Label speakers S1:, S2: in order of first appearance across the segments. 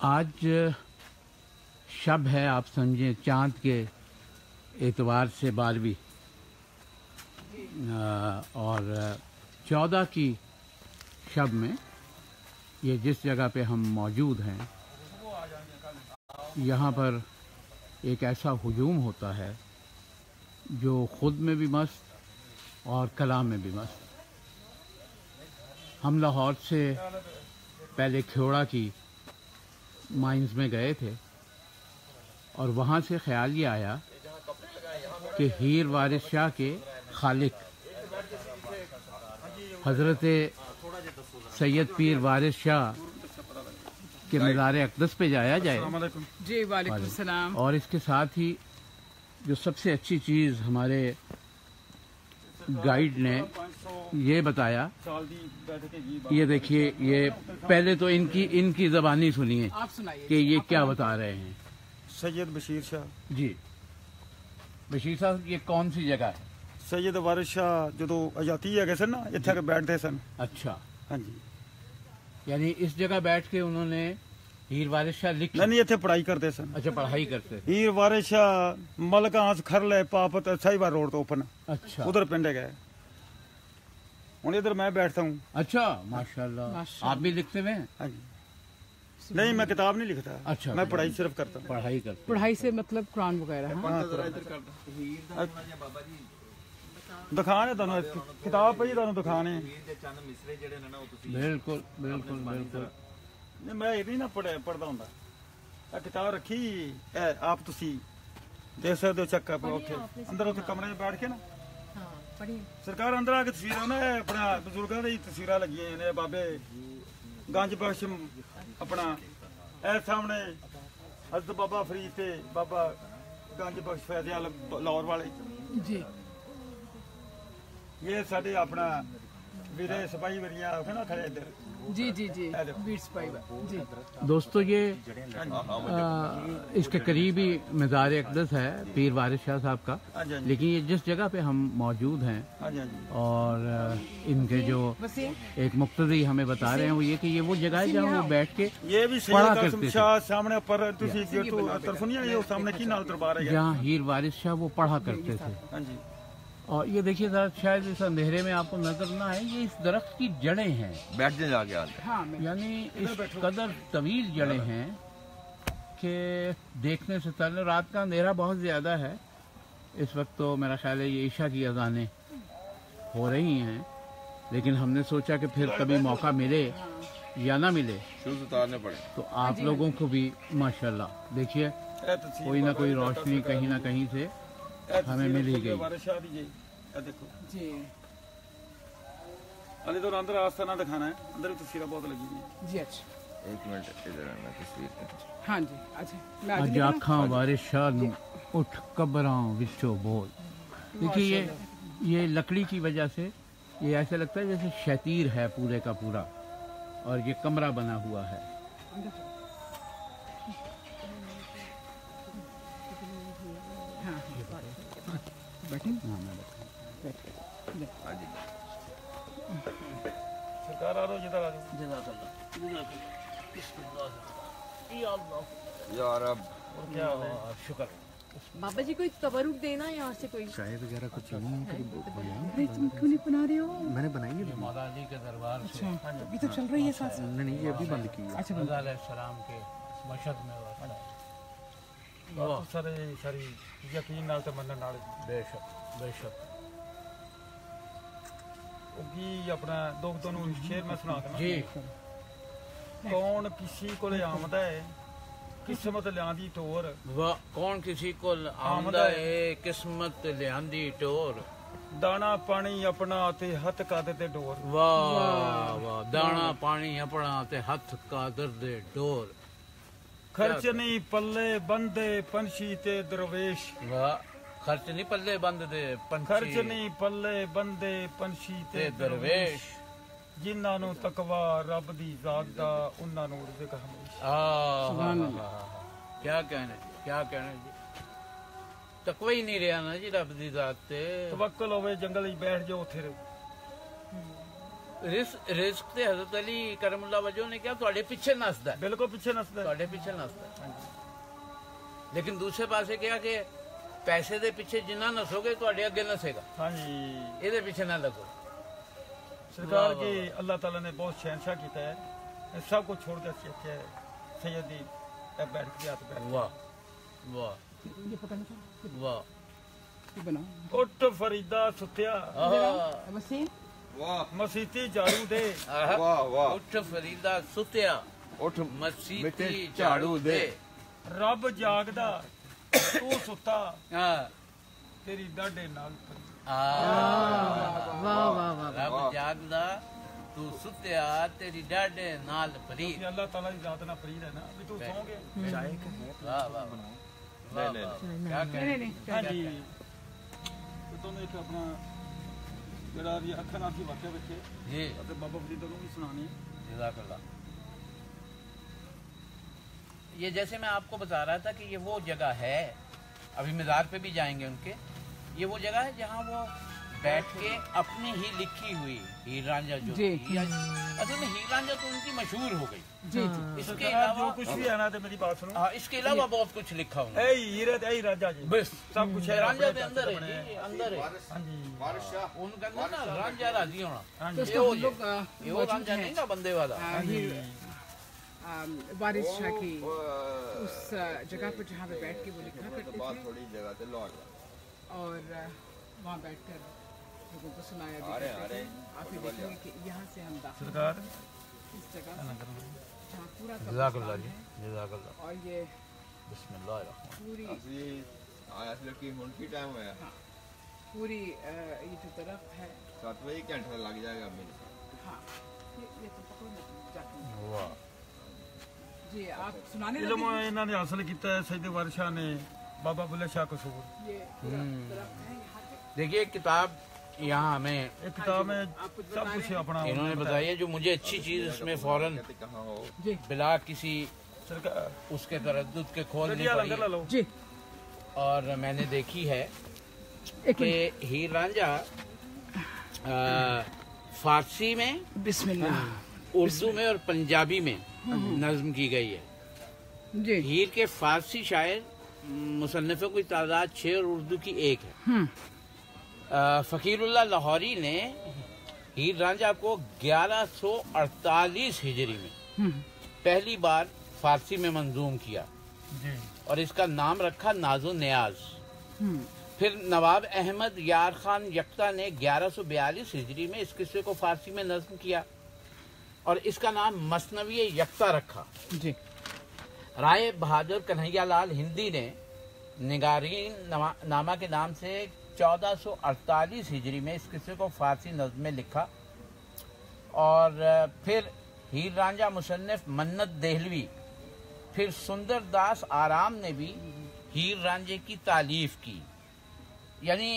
S1: आज शब है, आप समझें चाँद के एतबार से 12वीं और 14 की शब में ये जिस जगह पे हम मौजूद हैं यहाँ पर एक ऐसा हुजूम होता है जो ख़ुद में भी मस्त और कलाम में भी मस्त। हम लाहौर से पहले ख्योड़ा की माइंस में गए थे और वहाँ से ख्याल ये आया कि हीर वारिस शाह के खालिक हज़रत सैयद पीर वारिस शाह के मज़ार अक़दस पे जाया जाए
S2: जी। वालेकुम सलाम।
S1: और इसके साथ ही जो सबसे अच्छी चीज़ हमारे गाइड ने ये बताया, ये देखिए, ये पहले तो इनकी ज़बानी सुनिए
S2: आप सुनाइए
S1: कि ये क्या बता रहे हैं।
S3: सैयद बशीर शाह
S1: जी, बशीर साहब, ये कौन सी जगह है?
S3: सैयद वारिस शाह जो आजादी है सन ना, इत्थे के बैठते सन।
S1: अच्छा,
S3: हाँ जी।
S1: यानी इस जगह बैठ के उन्होंने हीर वारिस शाह लिख।
S3: नहीं, इत्थे पढ़ाई करते सन।
S1: अच्छा, पढ़ाई करते थे।
S3: हीर वारिस शाह मलकांस खरले पापत साहिवाल रोड तो ओपन।
S1: अच्छा,
S3: उधर पिंड गए। हूँ इधर मैं बैठता हूँ।
S1: अच्छा, माशाल्लाह। आप भी लिखते हुए हैं?
S3: हाँ जी। नहीं, मैं किताब नहीं लिखता।
S1: अच्छा,
S3: मैं पढ़ाई सिर्फ करता हूँ।
S1: पढ़ाई करते।
S2: पढ़ाई से मतलब कुरान वगैरह।
S3: दिखाने तुहानू किताब पई, तुहानू दिखाने।
S1: बिल्कुल बिल्कुल बिल्कुल।
S3: नहीं, मैं ये नहीं ना पढ़ता हूँ। किताब रखी आप तुसी देख सकते हो। चक्का पे उठे अंदर उठे कमरे में बैठ के ना सरकार अंदर आके तस्वीर ना अपना बजुर्गों की तस्वीर लगी ने। बाबे गंज बख्श अपना सामने हज़रत बाबा फरीद ते बाबा गंज बख्श फैज़ लाहौर वाले
S2: जी।
S3: ये साढ़े अपना वीरे सिपाही वरिया ना खड़े इधर।
S2: जी जी जी, वीर सिपाही जी।
S1: दोस्तों, ये इसके करीब ही मज़ार अक़दस है पीर वारिस शाह साहब का। लेकिन ये जिस जगह पे हम मौजूद हैं और इनके जो एक मुक्तदी हमें बता रहे हैं वो ये कि ये वो जगह है जहाँ वो बैठ के
S3: ये भी
S1: पढ़ा करते थे।
S3: सामने पर सामने की नाल दरबार है
S1: जहाँ हीर वारिस शाह वो पढ़ा करते थे।
S3: हाँ जी।
S1: और ये देखिए जरा, शायद इस अंधेरे में आपको नजर ना आए, ये इस दरख्त की जड़ें हैं।
S4: बैठने जाके आते।
S2: हाँ,
S1: यानी इस कदर तवील जड़ें हैं कि देखने से पहले रात का अंधेरा बहुत ज़्यादा है। इस वक्त तो मेरा ख्याल है ये ईशा की अज़ानें हो रही हैं, लेकिन हमने सोचा कि फिर कभी मौका मिले या ना मिले
S4: शूज उतारने पड़े
S1: तो आप लोगों को भी माशाल्लाह देखिए कोई ना कोई रोशनी कहीं ना कहीं से हमें मिल ही गई।
S3: देखो
S2: जी।
S3: अली तो अंदर आस्ताना दिखाना है। अंदर भी तस्वीरें बहुत लगी हुई हैं
S2: जी। अच्छा,
S4: एक मिनट इधर आना तस्वीर।
S2: हाँ जी। अच्छा,
S1: अज आखां वारिस शाह नूं उठ कबरां विचों बोल। देखिए ये लकड़ी की वजह से ये ऐसा लगता है जैसे शतीर है पूरे का पूरा, और ये कमरा बना हुआ है।
S2: बैठे।
S3: सरकार आ रहा जिधर आ
S4: यार अब
S3: क्या
S1: शुक्र।
S5: बाबा जी कोई तबरुक देना यहाँ से कोई
S6: चाय वगैरह कुछ नहीं है।
S2: तुम क्यों नहीं बना रहे हो?
S6: मैंने बनाई नहीं।
S1: मौला अली के दरबार से
S2: अभी तो चल रही है साथ।
S6: नहीं, ये अभी बंद की है।
S2: अच्छा,
S1: रज़ा अलैहिस्सलाम के मशहद में
S3: बहुत सारे सारी यकीन नाल ते मनन नाल।
S1: बेशक बेशक
S3: की अपना दो दोनों शेर में सुना देना
S1: जी।
S3: कौन किसी को ले आमदा है किस्मत लियांदी टोर।
S1: वाह, कौन किसी को आमदा है किस्मत लियांदी टोर।
S3: दाना पानी अपना ते हथ कादर दे डोर।
S1: वाह वाह, दाना पानी अपना ते हथ कादर दे डोर।
S3: खर्च नहीं पल्ले बंदे पंछी ते दरवेश।
S1: वाह, खर्च नहीं पल्ले बंद दे पंछी।
S3: खर्च नहीं पल्ले बंदे पंछी ते
S1: दरवेश।
S3: जिन्हां नूं तकवा रब दी जात दा उन्हां नूं रिज़्क़ हमेशा।
S1: क्या कहने जी, तकवा ही नहीं रहा ना जी रब दी जात ते।
S3: तवक्कल होवे जंगल च बैठ जाओ उत्थे
S1: ਰਿਜ਼ਕ ਤੇ ਹਜ਼ਰਤ ਅਲੀ ਕਰਮੁੱਲਾ ਵਜੋਂ ਨੇ ਕਿਹਾ ਤੁਹਾਡੇ ਪਿੱਛੇ ਨੱਸਦਾ ਹੈ,
S3: ਬਿਲਕੁਲ ਪਿੱਛੇ ਨਸਦਾ
S1: ਤੁਹਾਡੇ ਪਿੱਛੇ ਨੱਸਦਾ ਹੈ। ਲੇਕਿਨ ਦੂਸਰੇ ਪਾਸੇ ਕਿਹਾ ਕਿ ਪੈਸੇ ਦੇ ਪਿੱਛੇ ਜਿੰਨਾ ਨਸੋਗੇ ਤੁਹਾਡੇ ਅੱਗੇ ਨਸੇਗਾ,
S3: ਹਾਂਜੀ
S1: ਇਹਦੇ ਪਿੱਛੇ ਨਾ ਲੱਗੋ।
S3: सरकार की अल्लाह ताला ने बहुत शहनशाह किया है, सब कुछ छोड़ कर अच्छे सैयदी बैठ के हाथ बैठ
S1: वाह वाह
S2: ये पकड़ना चाहिए,
S1: वाह
S2: ये बनाओ।
S3: उठ फरीदा सुत्या
S1: आहा,
S2: वसीम
S4: वाह
S3: मसीती झाड़ू दे
S1: आहा।
S4: वाह वाह
S1: ਉੱਠ ਫਰੀਦਾ ਸੁਤਿਆ
S4: उठ
S1: ਮਸੀਤੀ
S4: ਮਿੱਟੀ
S1: ਝਾੜੂ ਦੇ।
S3: रब जागदा तू सुता
S1: ਹਾਂ
S3: तेरी डाढे नाल परी।
S5: वाह वाह वाह
S1: ਰੱਬ ਜਾਗਦਾ ਤੂੰ ਸੁਤਿਆ ਤੇਰੀ ਡਾਢੇ ਨਾਲ ਫਰੀਦ।
S3: कि अल्लाह ताला की जात ना फरीद है ना भी तू सो गए
S1: वाह वाह वाह वाह
S4: ले, ले।
S1: क्या कह रहे
S2: नहीं
S3: हाँ जी तो तुम एक अपना जरा भी अखा नाल की वाक्य बच्चे
S1: जी
S3: ਅਤੇ ਬਾਬਾ ਫਰੀਦ ਨੂੰ ਵੀ ਸੁਣਾਣੀ ਹੈ।
S1: जज़ाकल्लाह। ये जैसे मैं आपको बता रहा था कि ये वो जगह है, अभी मज़ार पे भी जाएंगे उनके, ये वो जगह है जहाँ वो बैठ के अपनी ही लिखी हुई हीर रांझा जो
S2: जी।
S1: थी, असल में हीर रांझा तो उनकी मशहूर हो गई।
S2: जी जी
S1: इसके
S3: सरकार
S1: अलावा
S3: जो कुछ भी है ना तो मेरी बात सुनो
S1: हाँ, इसके अलावा बहुत कुछ लिखा उन्होंने।
S3: ऐ हीरत ऐ राजा जी
S1: बस
S3: सब कुछ है
S1: रांझा
S3: अपने
S1: के अंदर है
S3: बने।
S1: जी, अंदर है।
S3: हाँ जी
S4: बादशाह
S1: उनका अंदर ना रांझा राजी होना,
S3: हाँ
S2: तो
S3: जी
S2: उसका
S1: ये
S2: हम
S1: हो
S2: लोग
S1: ये वो
S2: मौजूद
S1: रांझा
S2: हैं।
S1: नहीं ना बंदे वाला।
S2: हीर वारिस शाह की उस जगह पर जहाँ पे बैठ के वो लिखा करते
S4: बात
S2: थे
S4: थोड़ी जगह से लौट
S2: और वहाँ बैठकर लोगों को सुनाया भी
S4: अरे,
S2: करते
S4: अरे,
S2: थे। आप ये देखेंगे कि यहाँ से हम दाखिल
S3: सरकार
S2: हुए इस जगह से, जहाँ पूरा
S1: जज़ाकल्लाह
S2: कब्रिस्तान
S1: जी,
S2: है
S1: जज़ाकल्लाह।
S2: और ये
S1: बिस्मिल्लाहिर्रहमान।
S2: पूरी
S4: असली असली की हुन की टाइम होया
S2: पूरी ये जो तरफ है
S4: 7 बजे घंटा लग जाएगा मेरे
S2: हाँ ये तो पकड़ो ना जाके।
S1: वाह
S2: जी आप सुनाने
S3: इल्म
S2: लगे
S3: ਇਹਨਾਂ ਨੇ ਹਾਸਲ ਕੀਤਾ ਹੈ ਸैयद वारिस शाह ने बाबा बुल्ले शाह कसूर
S2: ये पूरा तरफ है यहाँ पे
S1: देखिए किताब यहाँ हमें
S3: एक किताब में सब कुछ अपना
S1: इन्होंने बताई है, जो मुझे अच्छी चीज इसमें फौरन
S4: कहते कहाँ हो
S2: जी
S1: बिला किसी
S3: सरकार
S1: उसके तरद्दुद के खोलनी
S3: गड्डियां लंगर ला
S1: पड़ी
S3: लो
S2: जी
S1: और मैंने देखी है
S2: एक
S1: कि हीर रांझा फारसी में,
S2: बिस्मिल्लाह
S1: उर्दू में और पंजाबी में नज्म की गई है।
S2: जी
S1: हीर के फारसी शायर मुसन्निफों की तादाद 6 और उर्दू की 1 है। फकीरुल्लाह लाहौरी ने हीर रांझा को 1148 हिजरी में पहली बार फारसी में मंजूम किया
S3: जी
S1: और इसका नाम रखा नाजो नियाज। फिर नवाब अहमद यार खान यक्ता ने 1142 हिजरी में इस किस्से को फारसी में नज्म किया और इसका नाम मसनवी यक्ता रखा।
S2: जी
S1: राय बहादुर कन्हैया लाल हिंदी ने निगारीन नामा के नाम से 1448 हिजरी में इस किस्से को फारसी नज्म में लिखा और फिर हीर रांझा मुसन्निफ मन्नत देहलवी, फिर सुंदर दास आराम ने भी हीर रांझे की तालीफ की, यानी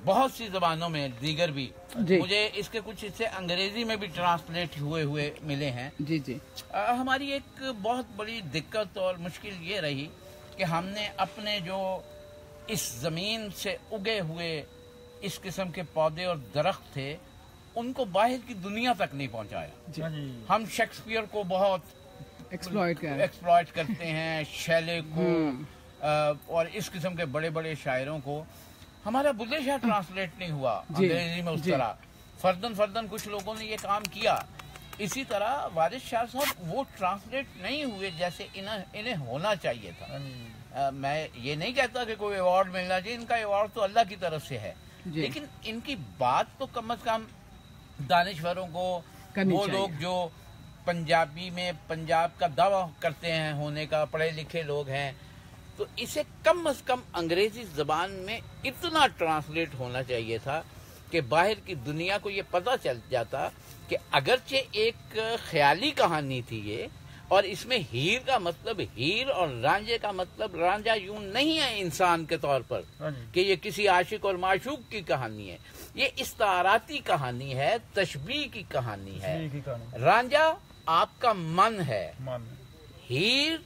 S1: बहुत सी जबानों में दीगर भी।
S2: जी।
S1: मुझे इसके कुछ हिस्से अंग्रेजी में भी ट्रांसलेट हुए मिले हैं।
S2: जी जी
S1: हमारी एक बहुत बड़ी दिक्कत और मुश्किल ये रही कि हमने अपने जो इस ज़मीन से उगे हुए इस किस्म के पौधे और दरख्त थे उनको बाहर की दुनिया तक नहीं पहुंचाया।
S3: हाँ जी
S1: हम शेक्सपियर को बहुत एक्सप्लॉइट करते हैं, शैले को और इस किस्म के बड़े बड़े शायरों को। हमारा बुल्ले शाह ट्रांसलेट नहीं हुआ
S2: जी,
S1: अंग्रेजी में उस
S2: जी।
S1: तरह। फर्दन फर्दन कुछ लोगों ने ये काम किया। इसी तरह वारिस शाह साहब वो ट्रांसलेट नहीं हुए जैसे इन्हें होना चाहिए था। मैं ये नहीं कहता कि कोई अवार्ड मिलना चाहिए, इनका अवार्ड तो अल्लाह की तरफ से है,
S2: जी।
S1: लेकिन इनकी बात तो कम से कम दानिश्वरों को,
S2: करनी
S1: वो
S2: चाहिए।
S1: लोग जो पंजाबी में पंजाब का दावा करते हैं होने का, पढ़े लिखे लोग हैं, तो इसे कम से कम अंग्रेजी जबान में इतना ट्रांसलेट होना चाहिए था कि बाहर की दुनिया को ये पता चल जाता कि अगरचे एक ख्याली कहानी थी ये, और इसमें हीर का मतलब हीर और रांझे का मतलब रांझा यूं नहीं है इंसान के तौर पर
S3: हाँ जी
S1: कि ये किसी आशिक और माशूक की कहानी है। ये इस्ताराती कहानी है, तशबीह की कहानी है।
S3: ठीक ही कहानी
S1: रांझा आपका मन है,
S3: मान
S1: हीर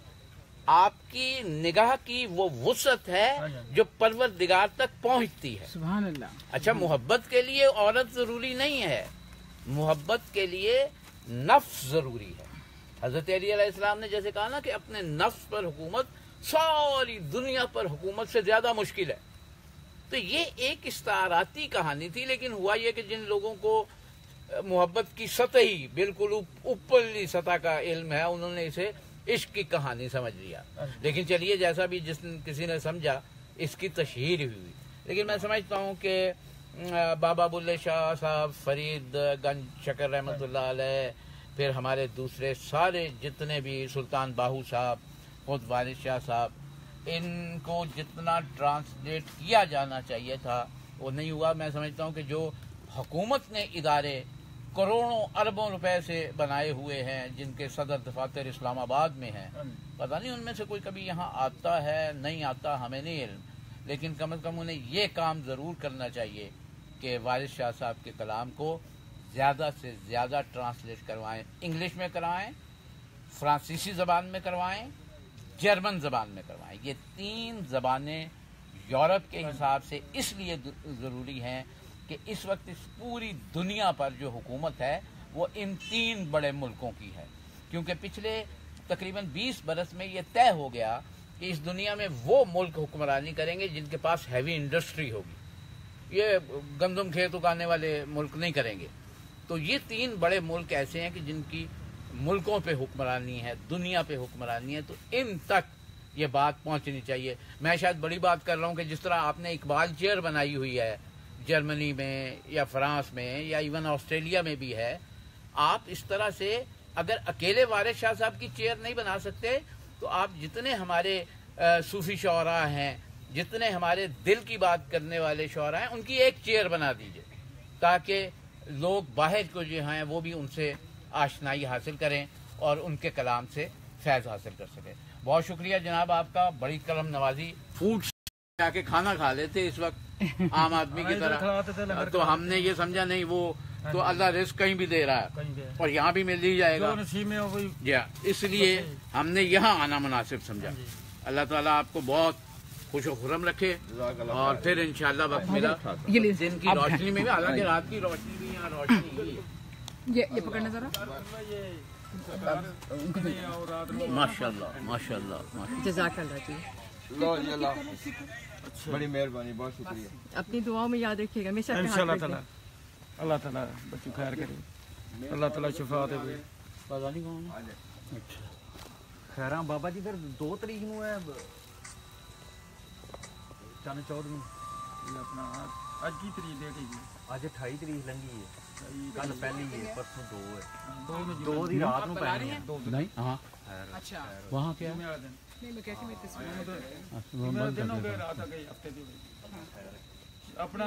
S1: आपकी निगाह की वो वुसअत है जो परवरदिगार तक पहुंचती है।
S2: सुभान अल्लाह
S1: अच्छा, मोहब्बत के लिए औरत जरूरी नहीं है, मोहब्बत के लिए नफ्स ज़रूरी है। हज़रत अली अलैहिस्सलाम ने जैसे कहा ना कि अपने नफ्स पर हुकूमत सारी दुनिया पर हुकूमत से ज़्यादा मुश्किल है। तो ये एक इस्ताराती कहानी थी, लेकिन हुआ ये कि जिन लोगों को मोहब्बत की सतही बिल्कुल ऊपरली सतह का इल्म है, उन्होंने इसे इश्क की कहानी समझ लिया। लेकिन चलिए, जैसा भी किसी ने समझा, इसकी तशहीर हुई। लेकिन मैं समझता हूँ कि बाबा बुल्ले शाह साहब, फरीद गंज शकर रहमतुल्लाह अलैह, फिर हमारे दूसरे सारे जितने भी, सुल्तान बाहू साहब, खुद वारिस शाह साहब, इनको जितना ट्रांसलेट किया जाना चाहिए था वो नहीं हुआ। मैं समझता हूँ कि जो हुकूमत ने इदारे करोड़ों अरबों रुपए से बनाए हुए हैं, जिनके सदर दफातर इस्लामाबाद में हैं, पता नहीं उनमें से कोई कभी यहाँ आता है नहीं आता, हमें नहीं इल्म, लेकिन कम से कम उन्हें ये काम ज़रूर करना चाहिए कि वारिस शाह साहब के कलाम को ज़्यादा से ज़्यादा ट्रांसलेट करवाएं। इंग्लिश में करवाएं, फ्रांसीसी ज़बान में करवाएं, जर्मन ज़बान में करवाएं। ये 3 ज़बानें यूरोप के हिसाब से इसलिए ज़रूरी हैं कि इस वक्त इस पूरी दुनिया पर जो हुकूमत है वो इन 3 बड़े मुल्कों की है, क्योंकि पिछले तकरीबन 20 बरस में ये तय हो गया कि इस दुनिया में वो मुल्क हुक्मरानी करेंगे जिनके पास हैवी इंडस्ट्री होगी। ये गंदम खेत उगाने वाले मुल्क नहीं करेंगे। तो ये 3 बड़े मुल्क ऐसे हैं कि जिनकी मुल्कों पे हुक्मरानी है, दुनिया पे हुक्मरानी है, तो इन तक ये बात पहुंचनी चाहिए। मैं शायद बड़ी बात कर रहा हूँ कि जिस तरह आपने इकबाल चेयर बनाई हुई है जर्मनी में या फ्रांस में या इवन ऑस्ट्रेलिया में भी है, आप इस तरह से अगर अकेले वारिस शाह साहब की चेयर नहीं बना सकते तो आप जितने हमारे सूफी शौरा हैं, जितने हमारे दिल की बात करने वाले शौरा हैं, उनकी एक चेयर बना दीजिए ताकि लोग बाहर को जो हैं वो भी उनसे आशनाई हासिल करें और उनके कलाम से फैज़ हासिल कर सकें। बहुत शुक्रिया जनाब आपका, बड़ी कलम नवाजी। फूड जाके खाना खा लेते इस वक्त आम आदमी की तरह, तो हमने ये समझा नहीं, वो तो अल्लाह रिस्क कहीं भी दे रहा है और यहाँ भी मिल ही जाएगा, इसलिए हमने यहाँ आना मुनासिब समझा। अल्लाह ताला आपको बहुत खुश खुरम रखे और फिर इंशाल्लाह वक्त मिला दिन की रोशनी में भी, हालांकि रात की रोशनी भी यहाँ रोशनी ही
S2: ये पकड़ना जरा।
S1: माशाल्लाह माशाल्लाह
S5: जज़ाकल्लाह जी।
S4: लो जी, अल्लाह बड़ी मेहरबानी, बहुत शुक्रिया।
S5: अपनी दुआओं में याद रखिएगा हमेशा।
S3: इंशाअल्लाह ताला अल्लाह ताला बच्चों खैर करे, अल्लाह ताला शिफा दे।
S1: पता नहीं कौन है।
S6: अच्छा खैर बाबा जी फिर 2 तरीक ਨੂੰ है चंद चौथ ਨੂੰ
S3: अपना आज की तरीक डेट है,
S6: ਅੱਜ 28 ਤਰੀਕ ਲੰਘੀ ਹੈ, ਕੱਲ ਪਹਿਲੀ ਹੈ, परसों 2 है,
S3: 2
S6: 2 ਦੀ ਰਾਤ ਨੂੰ ਪੈਣੀ ਹੈ।
S1: नहीं हाँ
S2: अच्छा,
S1: वहाँ क्या
S3: मेरा दिन
S2: नहीं मैं कहती मैं तस्वीर
S3: दिन हो गए, रात आ गई, हफ्ते दी अपना